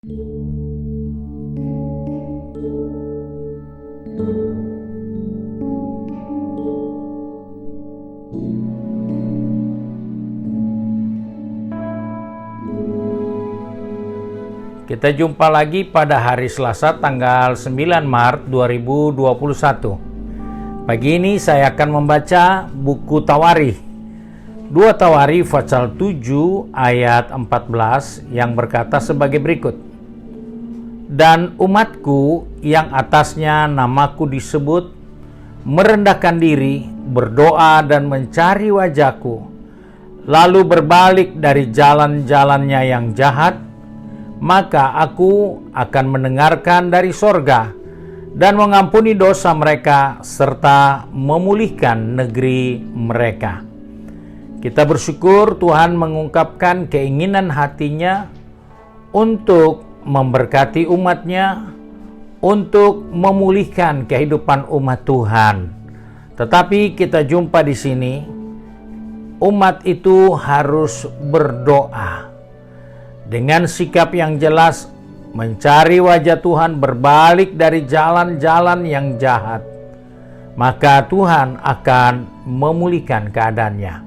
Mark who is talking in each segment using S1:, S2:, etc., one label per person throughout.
S1: Kita jumpa lagi pada hari Selasa tanggal 9 Maret 2021. Pagi ini saya akan membaca buku Tawarikh. 2 Tawarikh pasal 7 ayat 14 yang berkata sebagai berikut. Dan umatku yang atasnya namaku disebut merendahkan diri, berdoa dan mencari wajahku, lalu berbalik dari jalan-jalannya yang jahat, maka aku akan mendengarkan dari sorga dan mengampuni dosa mereka serta memulihkan negeri mereka. Kita bersyukur Tuhan mengungkapkan keinginan hatinya untuk memberkati umatnya, untuk memulihkan kehidupan umat Tuhan. Tetapi kita jumpa di sini, umat itu harus berdoa dengan sikap yang jelas, mencari wajah Tuhan, berbalik dari jalan-jalan yang jahat, maka Tuhan akan memulihkan keadaannya.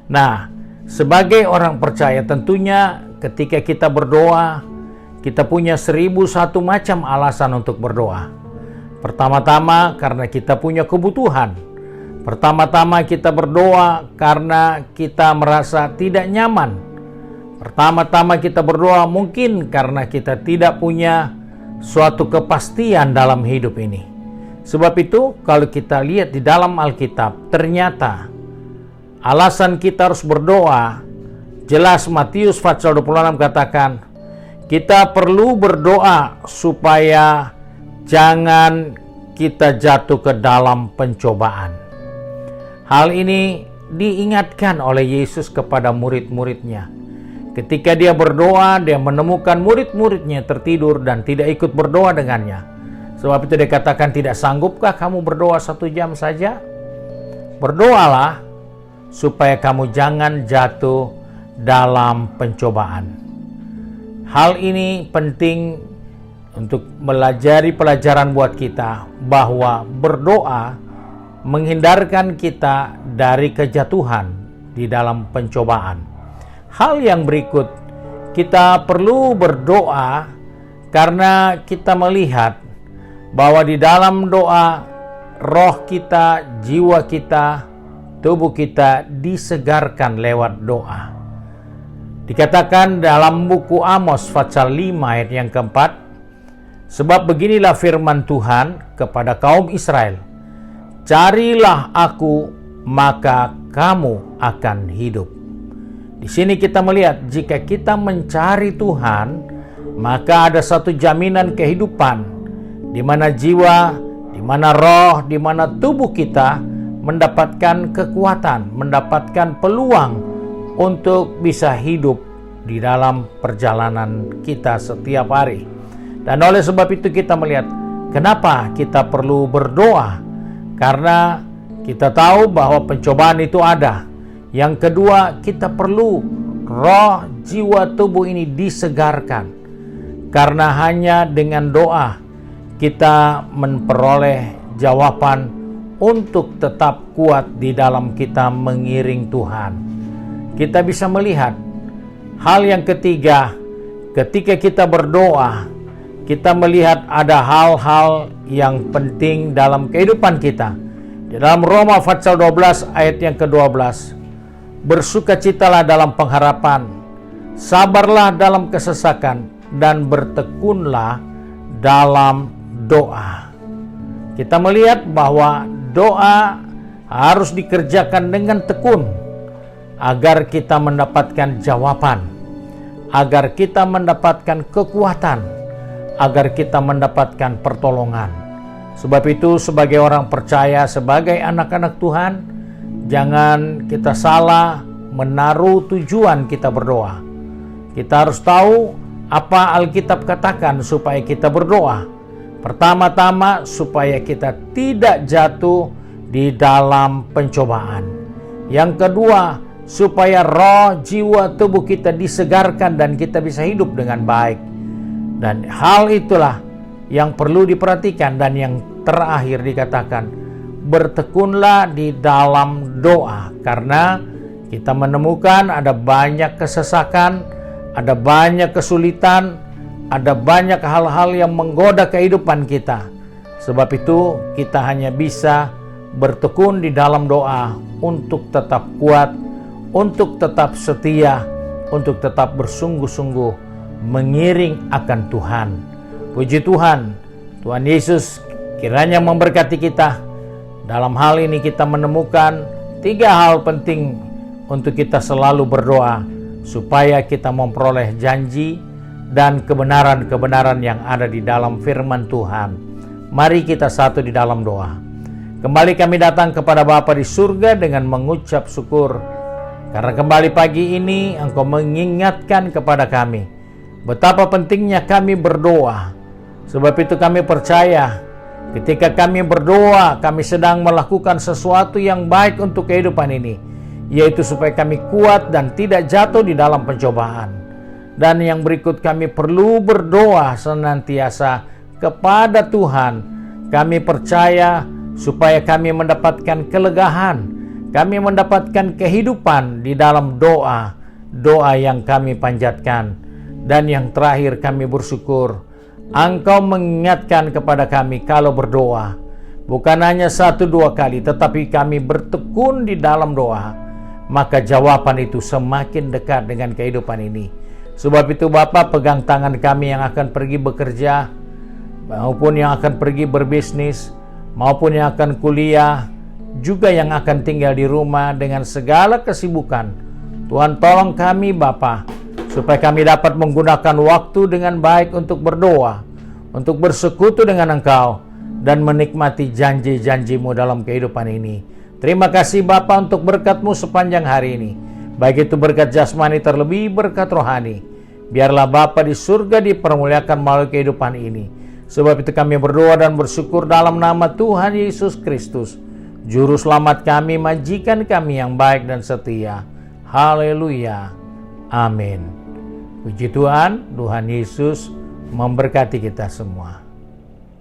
S1: Nah, sebagai orang percaya tentunya ketika kita berdoa, kita punya 1001 macam alasan untuk berdoa. Pertama-tama karena kita punya kebutuhan. Pertama-tama kita berdoa karena kita merasa tidak nyaman. Pertama-tama kita berdoa mungkin karena kita tidak punya suatu kepastian dalam hidup ini. Sebab itu kalau kita lihat di dalam Alkitab, ternyata alasan kita harus berdoa, jelas Matius pasal 26 katakan, kita perlu berdoa supaya jangan kita jatuh ke dalam pencobaan. Hal ini diingatkan oleh Yesus kepada murid-muridnya. Ketika dia berdoa, dia menemukan murid-muridnya tertidur dan tidak ikut berdoa dengannya. Sebab itu dia katakan, tidak sanggupkah kamu berdoa 1 jam saja? Berdoalah supaya kamu jangan jatuh dalam pencobaan. Hal ini penting untuk melajari pelajaran buat kita, bahwa berdoa menghindarkan kita dari kejatuhan di dalam pencobaan. Hal yang berikut, kita perlu berdoa karena kita melihat bahwa di dalam doa, roh kita, jiwa kita, tubuh kita disegarkan lewat doa. Dikatakan dalam buku Amos pasal 5 ayat yang keempat, sebab beginilah firman Tuhan kepada kaum Israel, carilah aku, maka kamu akan hidup. Di sini kita melihat jika kita mencari Tuhan, maka ada satu jaminan kehidupan di mana jiwa, di mana roh, di mana tubuh kita mendapatkan kekuatan, mendapatkan peluang untuk bisa hidup di dalam perjalanan kita setiap hari. Dan oleh sebab itu kita melihat kenapa kita perlu berdoa, karena kita tahu bahwa pencobaan itu ada. Yang kedua, kita perlu roh, jiwa, tubuh ini disegarkan. Karena hanya dengan doa kita memperoleh jawaban untuk tetap kuat di dalam kita mengiring Tuhan. Kita bisa melihat hal yang ketiga, ketika kita berdoa, kita melihat ada hal-hal yang penting dalam kehidupan kita. Di dalam Roma pasal 12 ayat yang ke-12, bersukacitalah dalam pengharapan, sabarlah dalam kesesakan, dan bertekunlah dalam doa. Kita melihat bahwa doa harus dikerjakan dengan tekun agar kita mendapatkan jawaban, agar kita mendapatkan kekuatan, agar kita mendapatkan pertolongan. Sebab itu sebagai orang percaya, sebagai anak-anak Tuhan, jangan kita salah menaruh tujuan kita berdoa. Kita harus tahu apa Alkitab katakan supaya kita berdoa. Pertama-tama supaya kita tidak jatuh di dalam pencobaan. Yang kedua, supaya roh, jiwa, tubuh kita disegarkan dan kita bisa hidup dengan baik. Dan hal itulah yang perlu diperhatikan. Dan yang terakhir dikatakan, bertekunlah di dalam doa. Karena kita menemukan ada banyak kesesakan, ada banyak kesulitan, ada banyak hal-hal yang menggoda kehidupan kita. Sebab itu kita hanya bisa bertekun di dalam doa untuk tetap kuat, untuk tetap setia, untuk tetap bersungguh-sungguh mengiring akan Tuhan. Puji Tuhan, Tuhan Yesus kiranya memberkati kita. Dalam hal ini kita menemukan 3 hal penting untuk kita selalu berdoa, supaya kita memperoleh janji dan kebenaran-kebenaran yang ada di dalam firman Tuhan. Mari kita satu di dalam doa. Kembali kami datang kepada Bapa di surga dengan mengucap syukur, karena kembali pagi ini Engkau mengingatkan kepada kami betapa pentingnya kami berdoa. Sebab itu kami percaya ketika kami berdoa, kami sedang melakukan sesuatu yang baik untuk kehidupan ini, yaitu supaya kami kuat dan tidak jatuh di dalam pencobaan. Dan yang berikut, kami perlu berdoa senantiasa kepada Tuhan. Kami percaya supaya kami mendapatkan kelegaan, kami mendapatkan kehidupan di dalam doa yang kami panjatkan. Dan yang terakhir, kami bersyukur Engkau mengingatkan kepada kami kalau berdoa bukan hanya 1-2 kali, tetapi kami bertekun di dalam doa, maka jawaban itu semakin dekat dengan kehidupan ini. Sebab itu Bapa, pegang tangan kami yang akan pergi bekerja, maupun yang akan pergi berbisnis, maupun yang akan kuliah, juga yang akan tinggal di rumah dengan segala kesibukan. Tuhan, tolong kami Bapa, supaya kami dapat menggunakan waktu dengan baik untuk berdoa, untuk bersekutu dengan Engkau, dan menikmati janji-janji-Mu dalam kehidupan ini. Terima kasih Bapa untuk berkat-Mu sepanjang hari ini, baik itu berkat jasmani terlebih berkat rohani. Biarlah Bapa di surga dipermuliakan melalui kehidupan ini. Sebab itu kami berdoa dan bersyukur dalam nama Tuhan Yesus Kristus, Juru Selamat kami, majikan kami yang baik dan setia. Haleluya. Amin. Puji Tuhan, Tuhan Yesus memberkati kita semua.